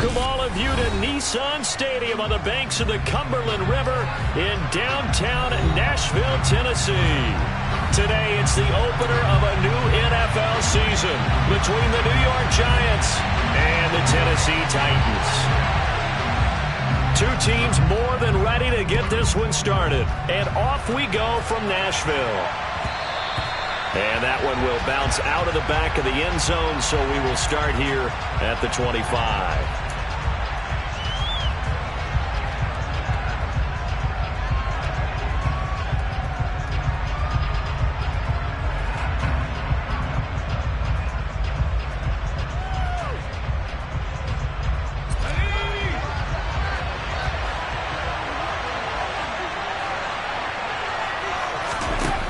Welcome all of you to Nissan Stadium on the banks of the Cumberland River in downtown Nashville, Tennessee. Today, it's the opener of a new NFL season between the New York Giants and the Tennessee Titans. Two teams more than ready to get this one started. And off we go from Nashville. And that one will bounce out of the back of the end zone, so we will start here at the 25.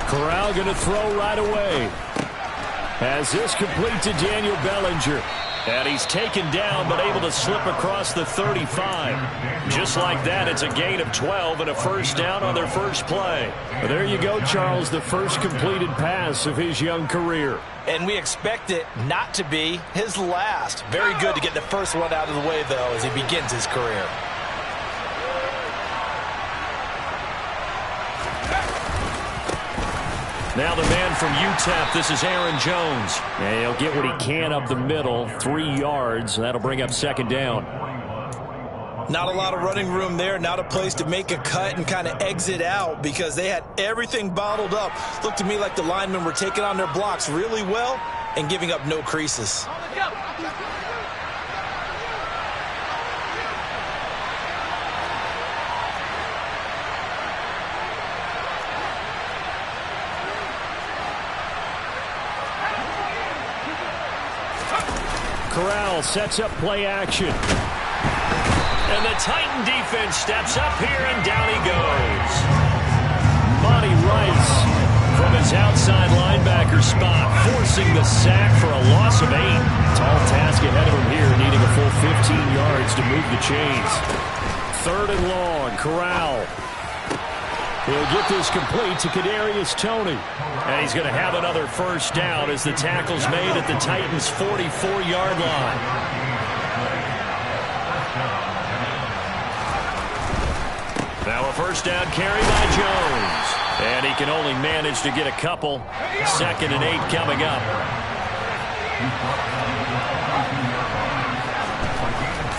Corral going to throw right away. As this complete to Daniel Bellinger. And he's taken down but able to slip across the 35. Just like that, it's a gain of 12 and a first down on their first play. Well, there you go, Charles, the first completed pass of his young career. And we expect it not to be his last. Very good to get the first one out of the way, though, as he begins his career. Now the man from UTEP, this is Aaron Jones. And he'll get what he can up the middle, 3 yards. That'll bring up second down. Not a lot of running room there, not a place to make a cut and kind of exit out because they had everything bottled up. Looked to me like the linemen were taking on their blocks really well and giving up no creases. Corral sets up play action. And the Titan defense steps up here, and down he goes. Monty Rice from his outside linebacker spot, forcing the sack for a loss of 8. Tall task ahead of him here, needing a full 15 yards to move the chains. 3rd and long, Corral. He'll get this complete to Kadarius Toney. And he's going to have another first down as the tackle's made at the Titans' 44-yard line. Now a first down carry by Jones. And he can only manage to get a couple. 2nd and 8 coming up.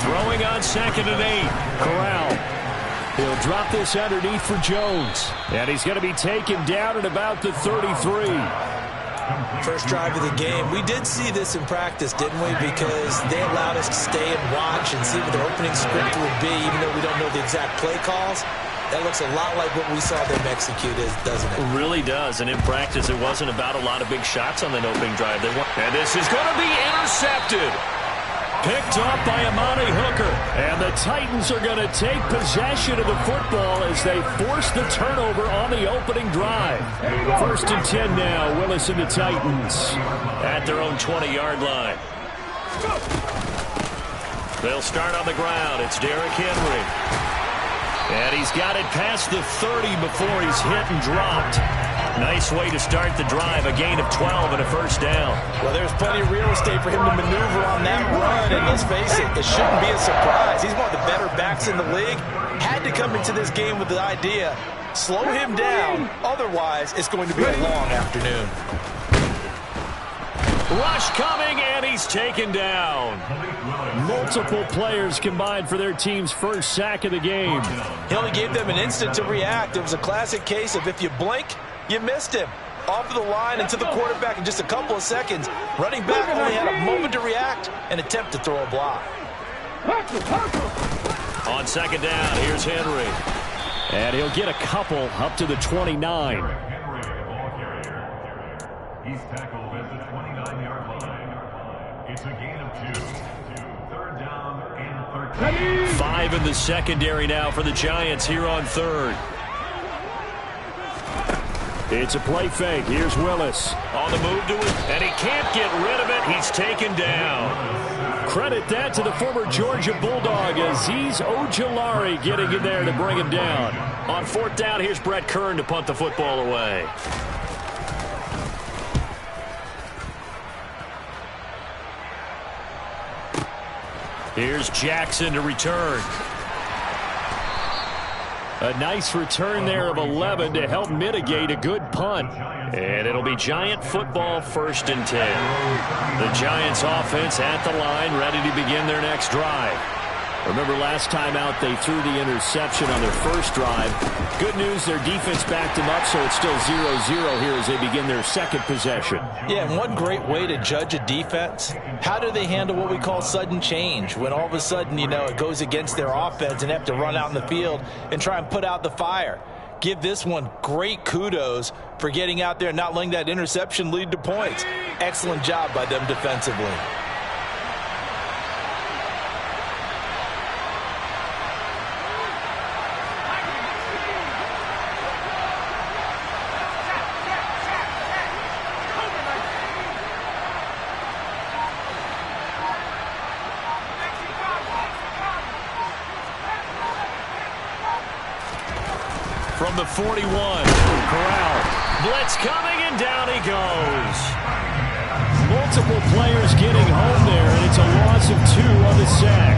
Throwing on 2nd and 8. Corral. He'll drop this underneath for Jones. And he's going to be taken down at about the 33. First drive of the game. We did see this in practice, didn't we? Because they allowed us to stay and watch and see what their opening script would be, even though we don't know the exact play calls. That looks a lot like what we saw them execute, doesn't it? It really does. And in practice, it wasn't about a lot of big shots on that opening drive. And this is going to be intercepted. Picked off by Amani Hooker. And the Titans are going to take possession of the football as they force the turnover on the opening drive. 1st and 10 now, Willis and the Titans at their own 20-yard line. They'll start on the ground. It's Derrick Henry. And he's got it past the 30 before he's hit and dropped. Nice way to start the drive, a gain of 12 and a first down. Well, there's plenty of real estate for him to maneuver on that run, and let's face it, it shouldn't be a surprise. He's one of the better backs in the league. Had to come into this game with the idea, slow him down, otherwise it's going to be a long afternoon. Rush coming, and he's taken down. Multiple players combined for their team's first sack of the game. He only gave them an instant to react. It was a classic case of if you blink, you missed him. Off of the line and to the quarterback in just a couple of seconds. Running back only had a moment to react and attempt to throw a block. On 2nd down, here's Henry. And he'll get a couple up to the 29. He's tackled at the 29-yard line. It's a gain of 2. 3rd down and 13. 5 in the secondary now for the Giants here on 3rd. It's a play fake. Here's Willis. On the move to it, and he can't get rid of it. He's taken down. Credit that to the former Georgia Bulldog, Azeez Ojulari getting in there to bring him down. On 4th down, here's Brett Kern to punt the football away. Here's Jackson to return. A nice return there of 11 to help mitigate a good punt. And it'll be Giant football, 1st and 10. The Giants offense at the line, ready to begin their next drive. Remember last time out they threw the interception on their first drive. Good news, their defense backed them up, so it's still 0-0 here as they begin their second possession. Yeah, and one great way to judge a defense, how do they handle what we call sudden change? When all of a sudden, you know, it goes against their offense and they have to run out in the field and try and put out the fire. Give this one great kudos for getting out there and not letting that interception lead to points. Excellent job by them defensively. From the 41, Corral. Blitz coming, and down he goes. Multiple players getting home there, and it's a loss of 2 on the sack.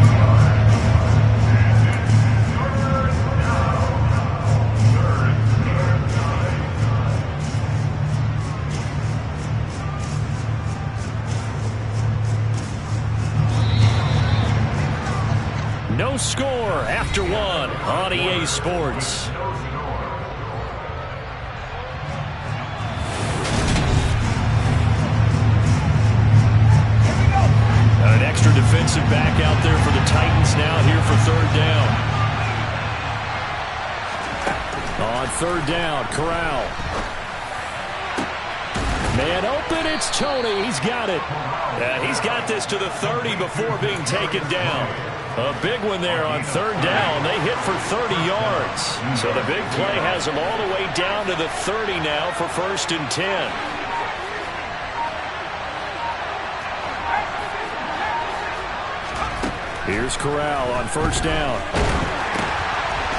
No score after 1 on EA Sports. An extra defensive back out there for the Titans now here for 3rd down. On 3rd down, Corral. Man open, it's Tony. He's got it. Yeah, he's got this to the 30 before being taken down. A big one there on 3rd down. They hit for 30 yards. So the big play has them all the way down to the 30 now for 1st and 10. Here's Corral on 1st down.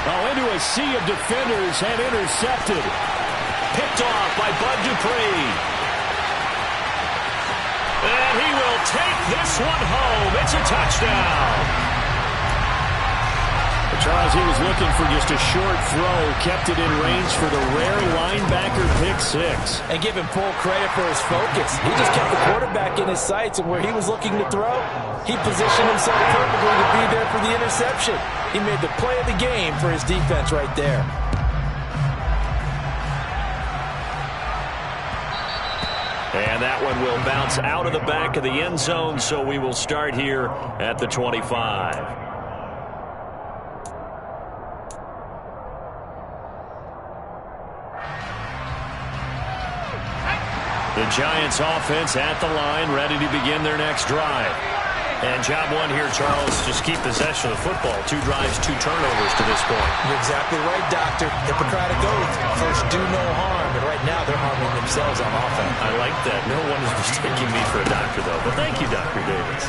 Oh, into a sea of defenders and intercepted. Picked off by Bud Dupree. And he will take this one home. It's a touchdown. Charles, he was looking for just a short throw, kept it in range for the rare linebacker pick 6. And give him full credit for his focus. He just kept the quarterback in his sights, and where he was looking to throw, he positioned himself perfectly to be there for the interception. He made the play of the game for his defense right there. And that one will bounce out of the back of the end zone, so we will start here at the 25. The Giants offense at the line, ready to begin their next drive. And job 1 here, Charles, just keep possession of the football. 2 drives, 2 turnovers to this point. You're exactly right, Doctor. Hippocratic oath. First, do no harm. And right now, they're harming themselves on offense. I like that. No one is mistaking me for a doctor, though. But thank you, Dr. Davis.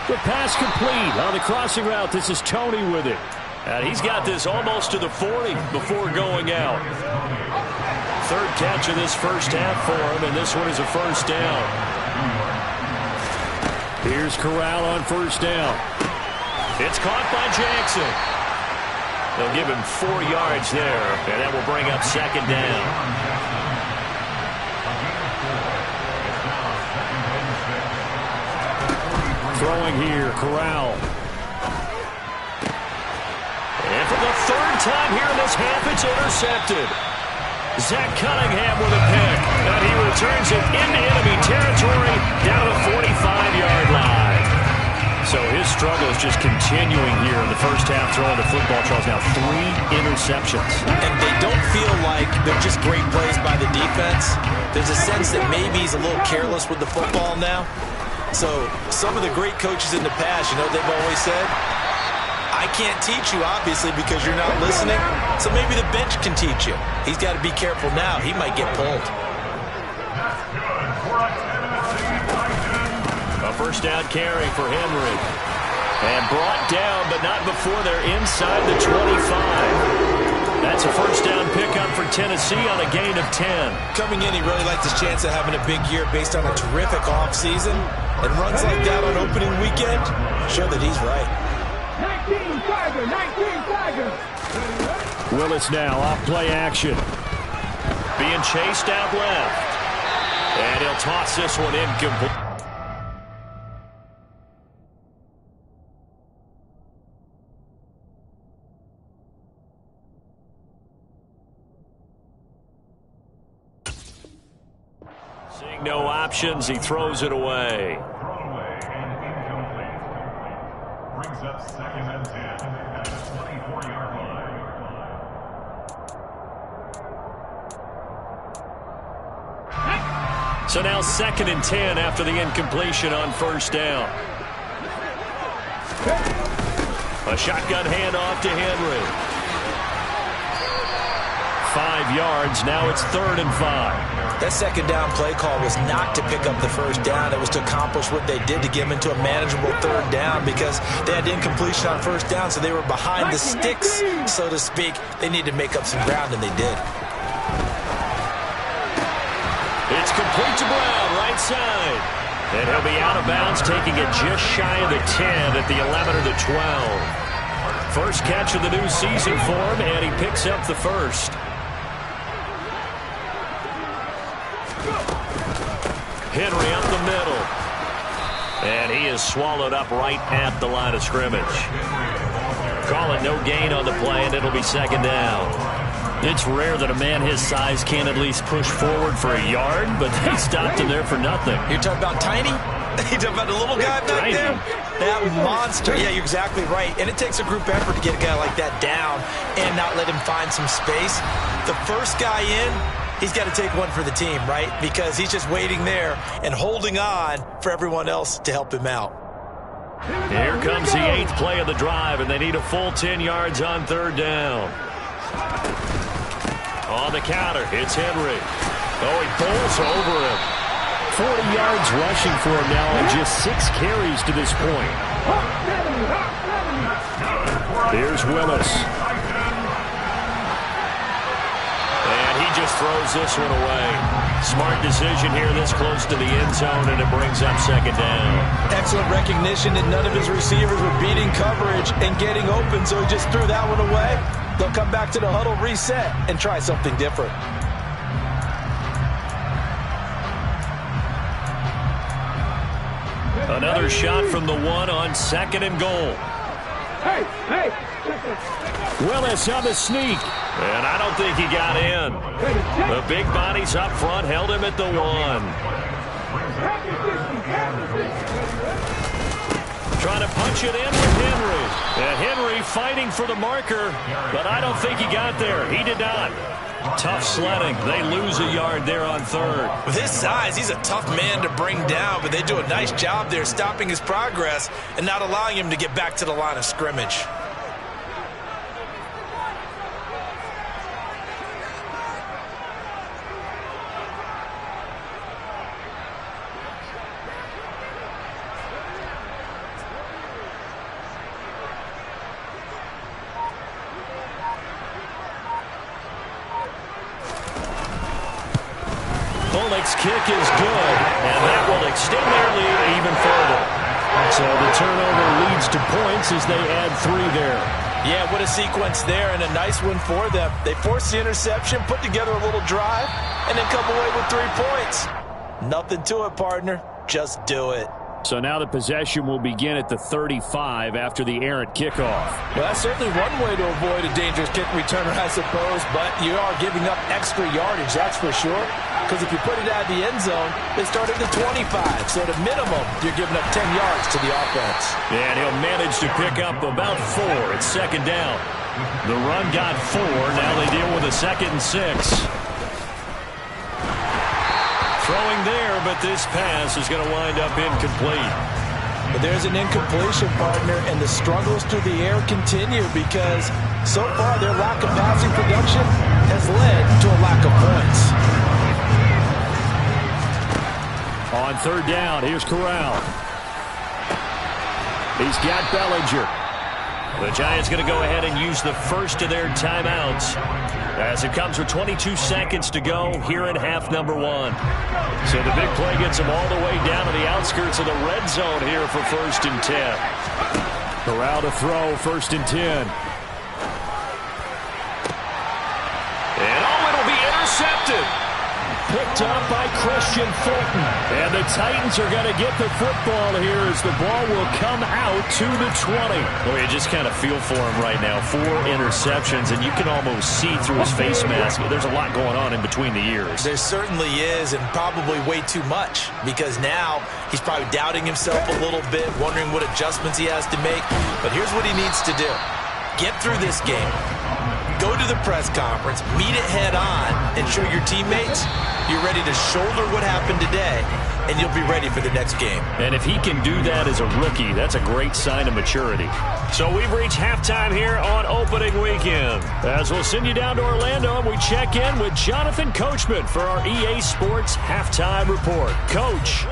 The pass complete on the crossing route. This is Tony with it. And he's got this almost to the 40 before going out. 3rd catch of this first half for him, and this one is a 1st down. Here's Corral on 1st down. It's caught by Jackson. They'll give him 4 yards there, and that will bring up 2nd down. Throwing here, Corral. And for the 3rd time here in this half, it's intercepted. Zach Cunningham with a pick, and he returns it into enemy territory down the 45-yard line. So his struggle is just continuing here in the first half, throwing the football. Charles, now 3 interceptions. And they don't feel like they're just great plays by the defense. There's a sense that maybe he's a little careless with the football now. So some of the great coaches in the past, you know, they've always said, I can't teach you, obviously, because you're not listening. So maybe the bench can teach you. He's got to be careful now. He might get pulled. A 1st down carry for Henry. And brought down, but not before they're inside the 25. That's a 1st down pickup for Tennessee on a gain of 10. Coming in, he really liked his chance of having a big year based on a terrific offseason. And runs like that on opening weekend show that he's right. 19 Tiger, 19 Tiger. Willis now off play action. Being chased out left. And he'll toss this one incomplete. Seeing no options, he throws it away. Thrown away and incomplete. Brings up 2nd and 10 at the 24-yard line. So now 2nd and 10 after the incompletion on 1st down. A shotgun handoff to Henry. 5 yards. Now it's 3rd and 5. That 2nd down play call was not to pick up the 1st down. It was to accomplish what they did to get them into a manageable 3rd down because they had incompletion on 1st down, so they were behind the sticks, so to speak. They needed to make up some ground, and they did. It's complete to Brown, right side. And he'll be out of bounds, taking it just shy of the 10 at the 11 or the 12. First catch of the new season for him, and he picks up the 1st. Henry up the middle. And he is swallowed up right at the line of scrimmage. Call it no gain on the play, and it'll be 2nd down. It's rare that a man his size can at least push forward for a yard, but they stopped him there for nothing. You're talking about Tiny? You're talking about the little guy back there? That monster. Yeah, you're exactly right. And it takes a group effort to get a guy like that down and not let him find some space. The first guy in, he's got to take one for the team, right? Because he's just waiting there and holding on for everyone else to help him out. Here comes the 8th play of the drive, and they need a full 10 yards on 3rd down. On the counter, it's Henry. Oh, he pulls over him. 40 yards rushing for him now on just 6 carries to this point. Here's Willis. And he just throws this one away. Smart decision here this close to the end zone, and it brings up 2nd down. Excellent recognition that none of his receivers were beating coverage and getting open, so he just threw that one away. They'll come back to the huddle, reset, and try something different. Another shot from the 1 on 2nd and goal. Hey! Willis on the sneak. And I don't think he got in. The big bodies up front held him at the 1. Trying to punch it in with Henry. And Henry fighting for the marker, but I don't think he got there. He did not. Tough sledding. They lose a yard there on 3rd. With his size, he's a tough man to bring down, but they do a nice job there stopping his progress and not allowing him to get back to the line of scrimmage. Kick is good, and that will extend their lead even further. So the turnover leads to points as they add 3 there. Yeah, what a sequence there, and a nice one for them. They force the interception, put together a little drive, and then come away with 3 points. Nothing to it, partner. Just do it. So now the possession will begin at the 35 after the errant kickoff. Well, that's certainly one way to avoid a dangerous kick returner, I suppose, but you are giving up extra yardage, that's for sure. Because if you put it out of the end zone, they start at the 25. So at a minimum, you're giving up 10 yards to the offense. And he'll manage to pick up about 4. It's 2nd down. The run got 4. Now they deal with a 2nd and 6. Throwing there, but this pass is going to wind up incomplete. But there's an incompletion, partner, and the struggles through the air continue because so far their lack of passing production has led to a lack of points. On 3rd down, here's Corral. He's got Bellinger. The Giants going to go ahead and use the first of their timeouts. as it comes with 22 seconds to go here in half number 1. So the big play gets them all the way down to the outskirts of the red zone here for 1st and 10. Corral to throw, 1st and 10. And it'll be intercepted. Picked up by Christian Fulton. And the Titans are going to get the football here as the ball will come out to the 20. Well, you just kind of feel for him right now. 4 interceptions, and you can almost see through his face mask. There's a lot going on in between the ears. There certainly is, and probably way too much, because now he's probably doubting himself a little bit, wondering what adjustments he has to make. But here's what he needs to do. Get through this game. Go to the press conference, meet it head on, and show your teammates you're ready to shoulder what happened today, and you'll be ready for the next game. And if he can do that as a rookie, that's a great sign of maturity. So we've reached halftime here on opening weekend. As we'll send you down to Orlando, and we check in with Jonathan Coachman for our EA Sports Halftime Report. Coach.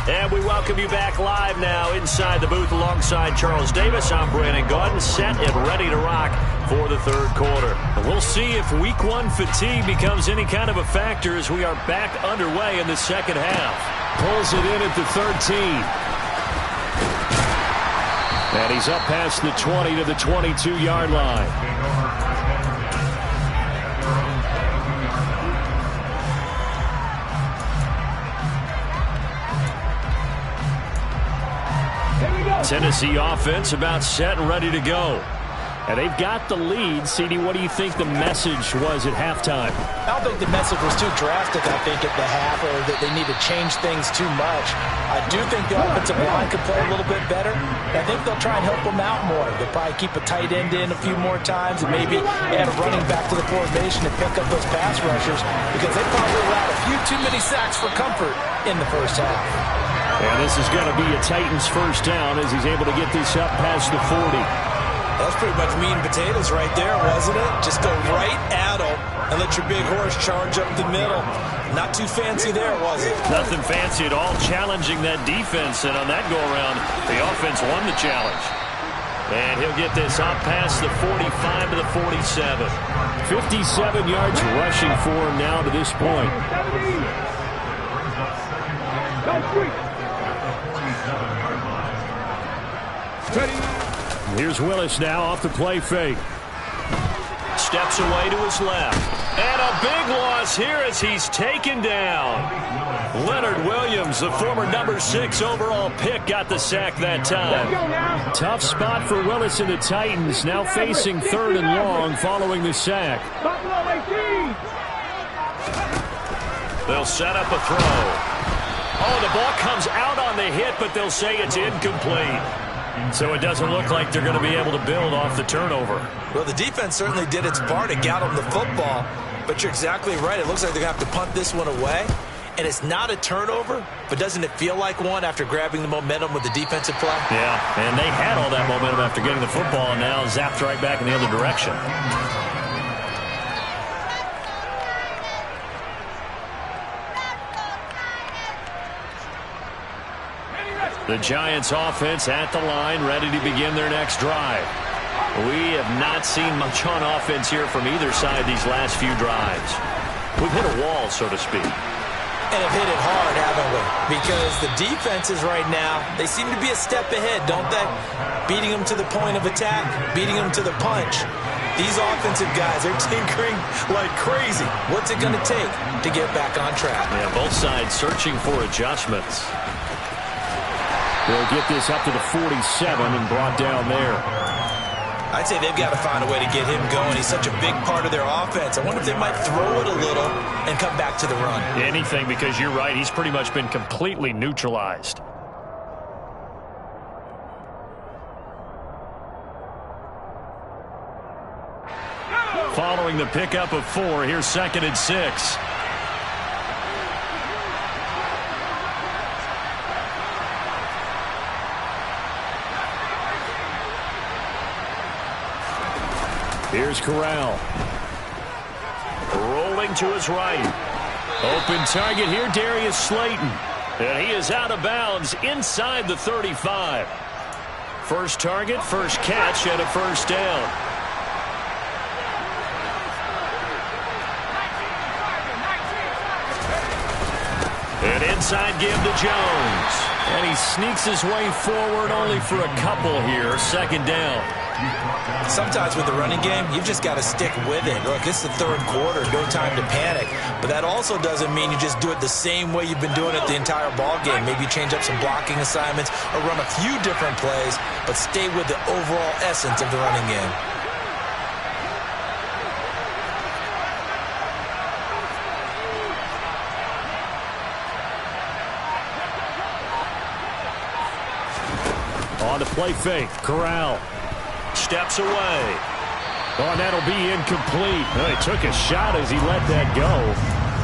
And we welcome you back live now inside the booth alongside Charles Davis. I'm Brandon Gaudin, set and ready to rock for the 3rd quarter. And we'll see if Week 1 fatigue becomes any kind of a factor as we are back underway in the 2nd half. Pulls it in at the 13. And he's up past the 20 to the 22-yard line. Tennessee offense about set and ready to go. And they've got the lead. CD, what do you think the message was at halftime? I don't think the message was too drastic, I think, at the half, or that they need to change things too much. I do think the offensive line could play a little bit better. I think they'll try and help them out more. They'll probably keep a tight end in a few more times and maybe add a running back to the formation and pick up those pass rushers, because they probably allowed a few too many sacks for comfort in the 1st half. And this is going to be a Titans 1st down as he's able to get this up past the 40. That's pretty much meat and potatoes right there, wasn't it? Just go right at them and let your big horse charge up the middle. Not too fancy there, was it? Nothing fancy at all, challenging that defense. And on that go-around, the offense won the challenge. And he'll get this up past the 45 to the 47. 57 yards rushing for him now to this point. Here's Willis now off the play fake. Steps away to his left. And a big loss here as he's taken down. Leonard Williams, the former number 6 overall pick, got the sack that time. Tough spot for Willis and the Titans, now facing 3rd and long following the sack. They'll set up a throw. Oh, the ball comes out on the hit, but they'll say it's incomplete. So it doesn't look like they're going to be able to build off the turnover. Well, the defense certainly did its part to get them the football, but you're exactly right. It looks like they're going to have to punt this one away, and it's not a turnover, but doesn't it feel like one after grabbing the momentum with the defensive play? Yeah, and they had all that momentum after getting the football, and now zapped right back in the other direction. The Giants offense at the line, ready to begin their next drive. We have not seen much on offense here from either side these last few drives. We've hit a wall, so to speak. And have hit it hard, haven't we? Because the defenses right now, they seem to be a step ahead, don't they? Beating them to the point of attack, beating them to the punch. These offensive guys, they're tinkering like crazy. What's it going to take to get back on track? Yeah, both sides searching for adjustments. They'll get this up to the 47 and brought down there. I'd say they've got to find a way to get him going. He's such a big part of their offense. I wonder if they might throw it a little and come back to the run. Anything, because you're right. He's pretty much been completely neutralized. Following the pickup of 4, here's 2nd and 6. Here's Corral. Rolling to his right. Open target here, Darius Slayton. And he is out of bounds inside the 35. First target, first catch, and a 1st down. inside give to Jones. And he sneaks his way forward only for a couple here. Second down. Sometimes with the running game, you've just got to stick with it. Look, it's the third quarter, no time to panic. But that also doesn't mean you just do it the same way you've been doing it the entire ball game. Maybe change up some blocking assignments or run a few different plays, but stay with the overall essence of the running game. On the play fake, Corral steps away. Oh, and that'll be incomplete. Well, he took a shot as he let that go.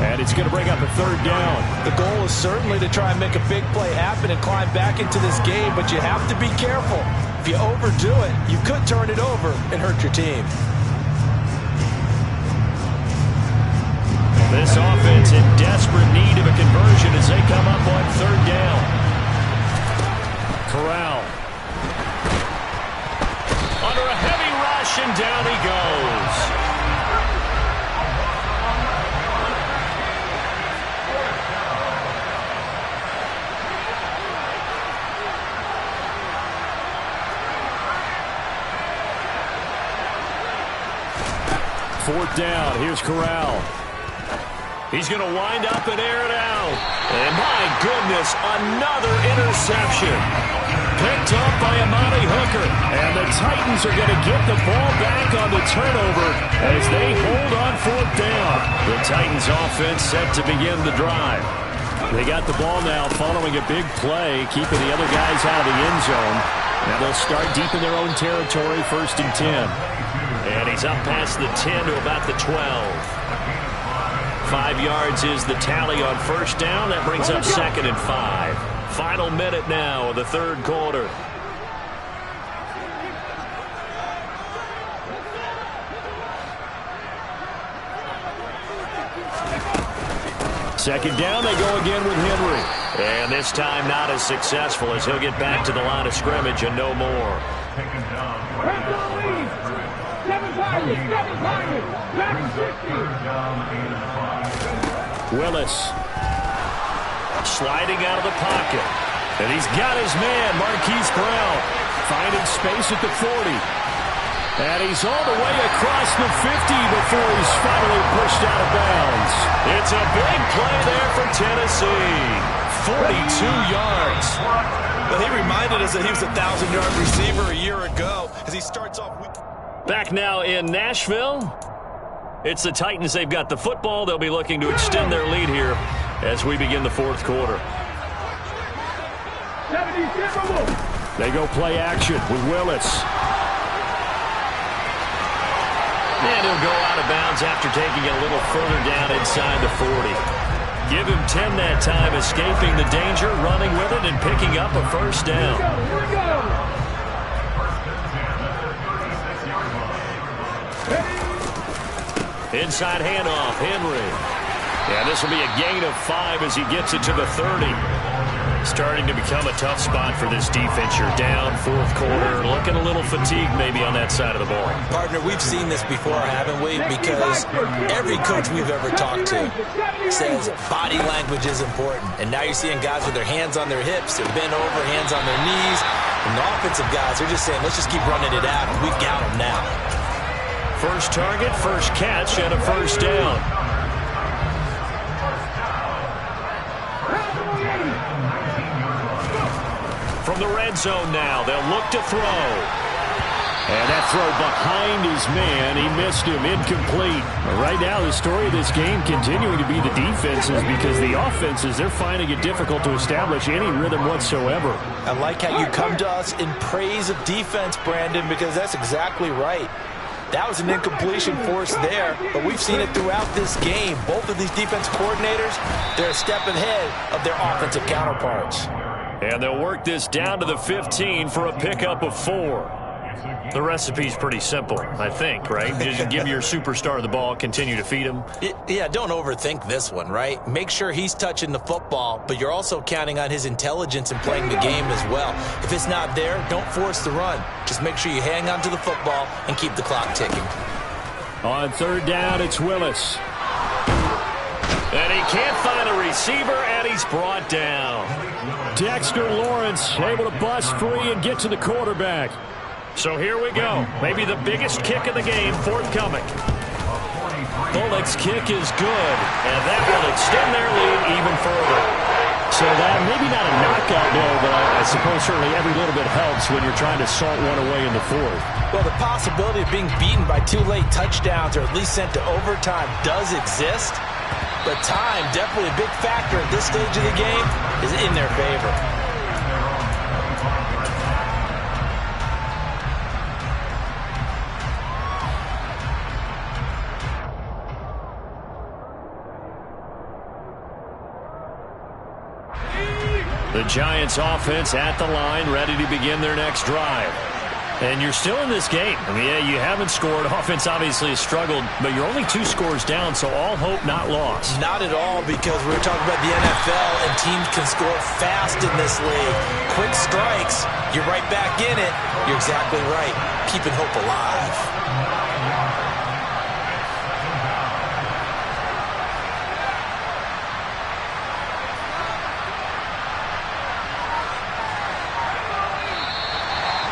And it's going to bring up a third down. The goal is certainly to try and make a big play happen and climb back into this game, but you have to be careful. If you overdo it, you could turn it over and hurt your team. This offense in desperate need of a conversion as they come up on third down. Corral. Under a heavy rush, and down he goes. Fourth down. Here's Corral. He's going to wind up and air it out. And my goodness, another interception. Picked up by Amani Hooker. And the Titans are going to get the ball back on the turnover as they hold on fourth down. The Titans offense set to begin the drive. They got the ball now following a big play, keeping the other guys out of the end zone. Now they'll start deep in their own territory, 1st and 10. And he's up past the 10 to about the 12. 5 yards is the tally on first down. That brings up 2nd and 5. Final minute now of the third quarter. Second down, they go again with Henry. And this time not as successful as he'll get back to the line of scrimmage and no more. Willis sliding out of the pocket. And he's got his man, Marquise Brown, finding space at the 40. And he's all the way across the 50 before he's finally pushed out of bounds. It's a big play there for Tennessee. 42 yards. But he reminded us that he was a 1,000-yard receiver a year ago as he starts off week. Back now in Nashville. It's the Titans. They've got the football. They'll be looking to extend their lead here as we begin the fourth quarter. They go play action with Willis. And he'll go out of bounds after taking it a little further down inside the 40. Give him 10 that time, escaping the danger, running with it, and picking up a first down. Inside handoff, Henry. Yeah, this will be a gain of 5 as he gets it to the 30. Starting to become a tough spot for this defense. You're down, fourth quarter, looking a little fatigued maybe on that side of the ball. Partner, we've seen this before, haven't we? Because every coach we've ever talked to says body language is important. And now you're seeing guys with their hands on their hips, they're bent over, hands on their knees. And the offensive guys are just saying, let's just keep running it out. We've got them now. First target, first catch, and a first down. From the red zone now, they'll look to throw. And that throw behind his man, he missed him, incomplete. Right now, the story of this game continuing to be the defenses because the offenses, they're finding it difficult to establish any rhythm whatsoever. I like how you come to us in praise of defense, Brandon, because that's exactly right. That was an incompletion forced there, but we've seen it throughout this game. Both of these defense coordinators, they're a step ahead of their offensive counterparts. And they'll work this down to the 15 for a pickup of 4. The recipe's pretty simple, I think, right? Just give your superstar the ball, continue to feed him. Yeah, don't overthink this one, right? Make sure he's touching the football, but you're also counting on his intelligence in playing the game as well. If it's not there, don't force the run. Just make sure you hang on to the football and keep the clock ticking. On third down, it's Willis. And he can't find a receiver, and he's brought down. Dexter Lawrence able to bust free and get to the quarterback. So here we go. Maybe the biggest kick of the game forthcoming. Bullock's kick is good, and that will extend their lead even further. So that maybe not a knockout blow, but I suppose certainly every little bit helps when you're trying to salt one away in the fourth. Well, the possibility of being beaten by 2 late touchdowns or at least sent to overtime does exist. But time, definitely a big factor at this stage of the game, is in their favor. The Giants offense at the line, ready to begin their next drive. And you're still in this game. I mean, yeah, you haven't scored. Offense obviously has struggled, but you're only 2 scores down, so all hope not lost. Not at all, because we're talking about the NFL, and teams can score fast in this league. Quick strikes, you're right back in it. You're exactly right. Keeping hope alive.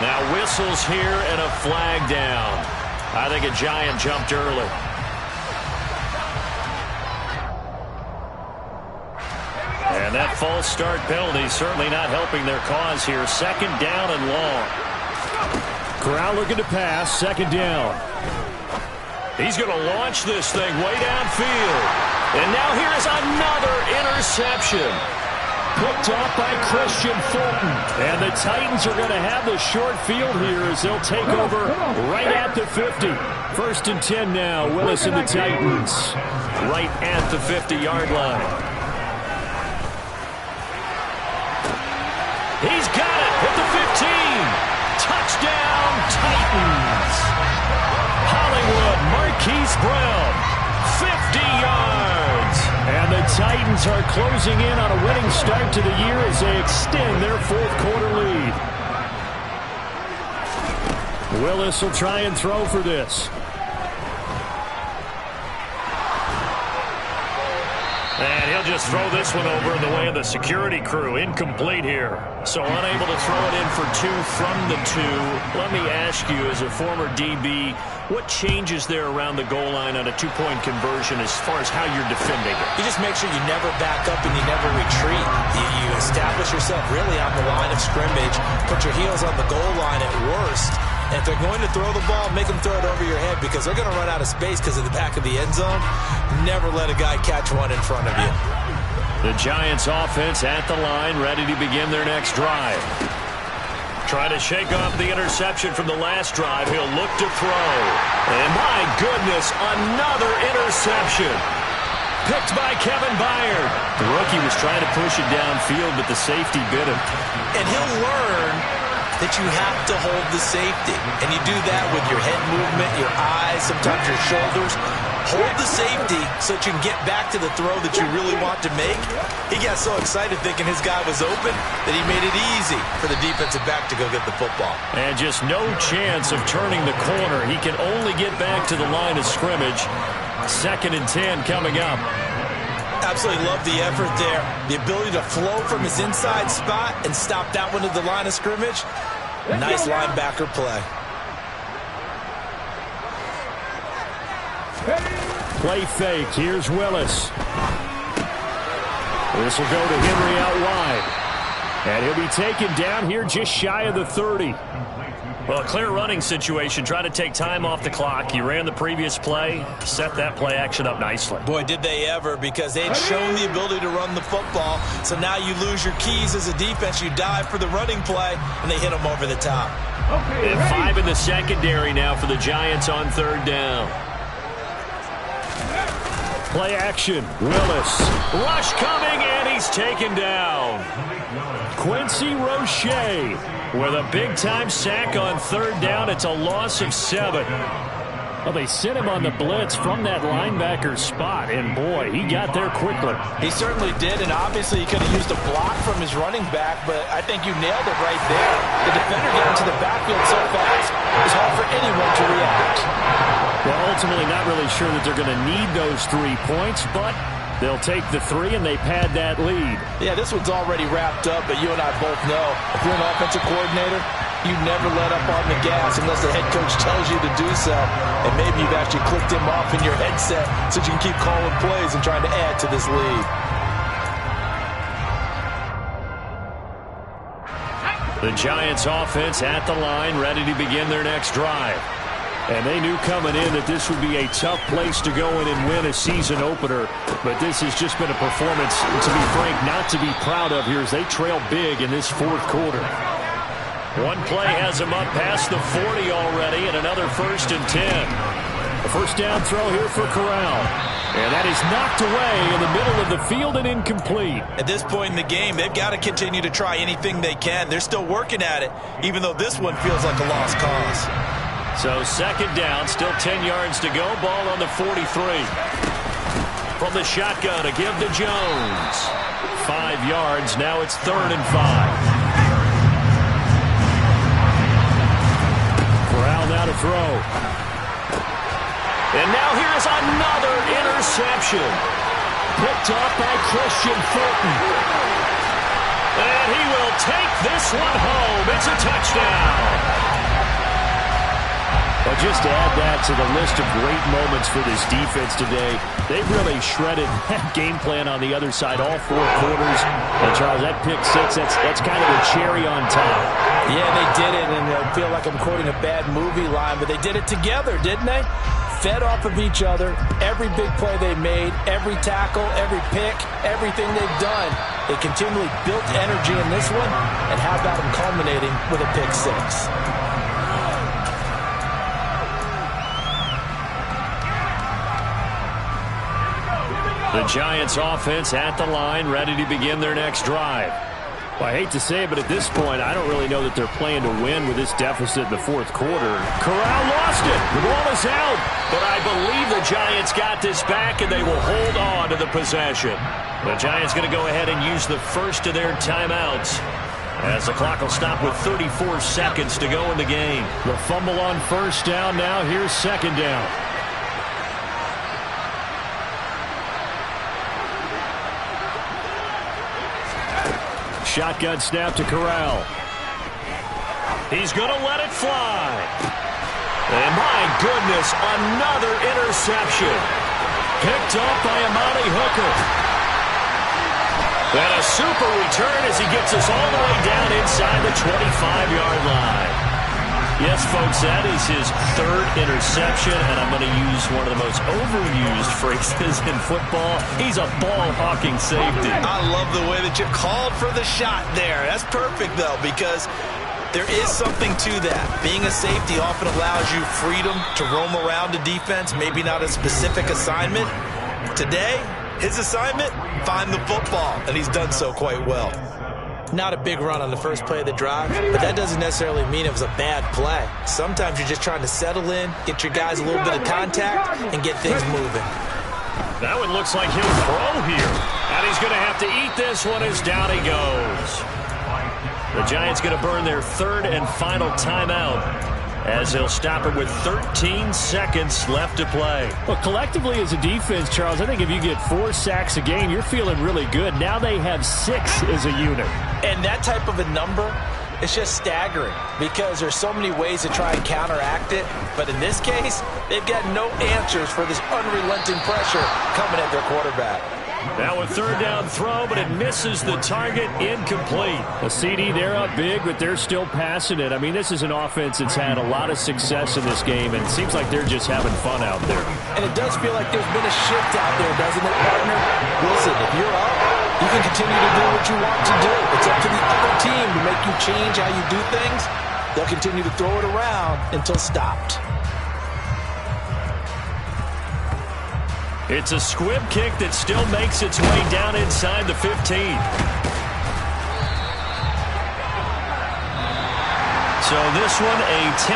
Now whistles here and a flag down. I think a Giant jumped early. And that false start penalty certainly not helping their cause here. 2nd down and long. Corral looking to pass. 2nd down. He's going to launch this thing way downfield. And now here's another interception. Picked off by Christian Fulton. And the Titans are going to have the short field here as they'll take over right at the 50. 1st and 10 now. Willis and the Titans. Right at the 50-yard line. He's got it at the 15. Touchdown, Titans. Hollywood Marquise Brown, 50 yards. And the Titans are closing in on a winning start to the year as they extend their 4th quarter lead. Willis will try and throw for this. And he'll just throw this one over in the way of the security crew. Incomplete here. So unable to throw it in for 2 from the 2. Let me ask you, as a former DB, what changes there around the goal line on a 2-point conversion as far as how you're defending it? You just make sure you never back up and you never retreat. You establish yourself really on the line of scrimmage. Put your heels on the goal line at worst. And if they're going to throw the ball, make them throw it over your head because they're going to run out of space because of the back of the end zone. Never let a guy catch one in front of you. The Giants offense at the line, ready to begin their next drive. Trying to shake off the interception from the last drive. He'll look to throw. And my goodness, another interception. Picked by Kevin Byard. The rookie was trying to push it downfield, but the safety bit him. And he'll learn that you have to hold the safety. And you do that with your head movement, your eyes, sometimes your shoulders. Hold the safety so that you can get back to the throw that you really want to make. He got so excited thinking his guy was open that he made it easy for the defensive back to go get the football. And just no chance of turning the corner. He can only get back to the line of scrimmage. 2nd and 10 coming up. Absolutely love the effort there. The ability to flow from his inside spot and stop that one at the line of scrimmage. Nice linebacker play. Play fake. Here's Willis. This will go to Henry out wide. And he'll be taken down here just shy of the 30. Well, a clear running situation. Try to take time off the clock. You ran the previous play. Set that play action up nicely. Boy, did they ever, because they'd shown the ability to run the football. So now you lose your keys as a defense. You dive for the running play, and they hit them over the top. And 5 in the secondary now for the Giants on 3rd down. Play action. Willis. Rush coming, and he's taken down. Quincy Roche with a big-time sack on 3rd down. It's a loss of 7. Well, they sent him on the blitz from that linebacker spot, and boy, he got there quickly. He certainly did, and obviously he could have used a block from his running back, but I think you nailed it right there. The defender getting to the backfield so fast, it's hard for anyone to react. Well, ultimately not really sure that they're going to need those 3 points, but They'll take the 3, and they pad that lead. Yeah, this one's already wrapped up, but you and I both know if you're an offensive coordinator, you never let up on the gas unless the head coach tells you to do so. And maybe you've actually clicked him off in your headset so you can keep calling plays and trying to add to this lead. The Giants offense at the line, ready to begin their next drive. And they knew coming in that this would be a tough place to go in and win a season opener. But this has just been a performance, to be frank, not to be proud of here as they trail big in this fourth quarter. One play has them up past the 40 already, and another 1st and 10. A first down throw here for Corral. And that is knocked away in the middle of the field and incomplete. At this point in the game, they've got to continue to try anything they can. They're still working at it, even though this one feels like a lost cause. So 2nd down, still 10 yards to go. Ball on the 43. From the shotgun, a give to Jones. 5 yards, now it's 3rd and 5. Corral now to throw. And now here's another interception. Picked off by Christian Fulton. And he will take this one home. It's a touchdown. Well, just to add that to the list of great moments for this defense today, they've really shredded that game plan on the other side all 4 quarters. And Charles, that pick 6, that's kind of a cherry on top. Yeah, they did it, and I feel like I'm quoting a bad movie line, but they did it together, didn't they? Fed off of each other, every big play they made, every tackle, every pick, everything they've done. They continually built energy in this one, and how about them culminating with a pick 6? The Giants offense at the line, ready to begin their next drive. Well, I hate to say it, but at this point, I don't really know that they're playing to win with this deficit in the fourth quarter. Corral lost it. The ball is out. But I believe the Giants got this back, and they will hold on to the possession. The Giants going to go ahead and use the first of their timeouts, as the clock will stop with 34 seconds to go in the game. The fumble on first down now. Here's 2nd down. Shotgun snap to Corral. He's going to let it fly. And my goodness, another interception. Picked off by Amani Hooker. And a super return as he gets us all the way down inside the 25-yard line. Yes, folks, that is his 3rd interception, and I'm going to use one of the most overused phrases in football. He's a ball-hawking safety. I love the way that you called for the shot there. That's perfect, though, because there is something to that. Being a safety often allows you freedom to roam around the defense, maybe not a specific assignment. Today, his assignment, find the football, and he's done so quite well. Not a big run on the first play of the drive, but that doesn't necessarily mean it was a bad play. Sometimes you're just trying to settle in, get your guys a little bit of contact, and get things moving. That one looks like he'll throw here. And he's going to have to eat this one as down he goes. The Giants going to burn their 3rd and final timeout, as they'll stop it with 13 seconds left to play. Well, collectively as a defense, Charles, I think if you get 4 sacks a game, you're feeling really good. Now they have 6 as a unit. And that type of a number is just staggering because there's so many ways to try and counteract it. But in this case, they've got no answers for this unrelenting pressure coming at their quarterback. Now a 3rd down throw, but it misses the target, incomplete. A CD, they're up big, but they're still passing it. I mean, this is an offense that's had a lot of success in this game, and it seems like they're just having fun out there. And it does feel like there's been a shift out there, doesn't it, partner? Listen, if you're up, you can continue to do what you want to do. It's up to the other team to make you change how you do things. They'll continue to throw it around until stopped. It's a squib kick that still makes its way down inside the 15. So this one a 10.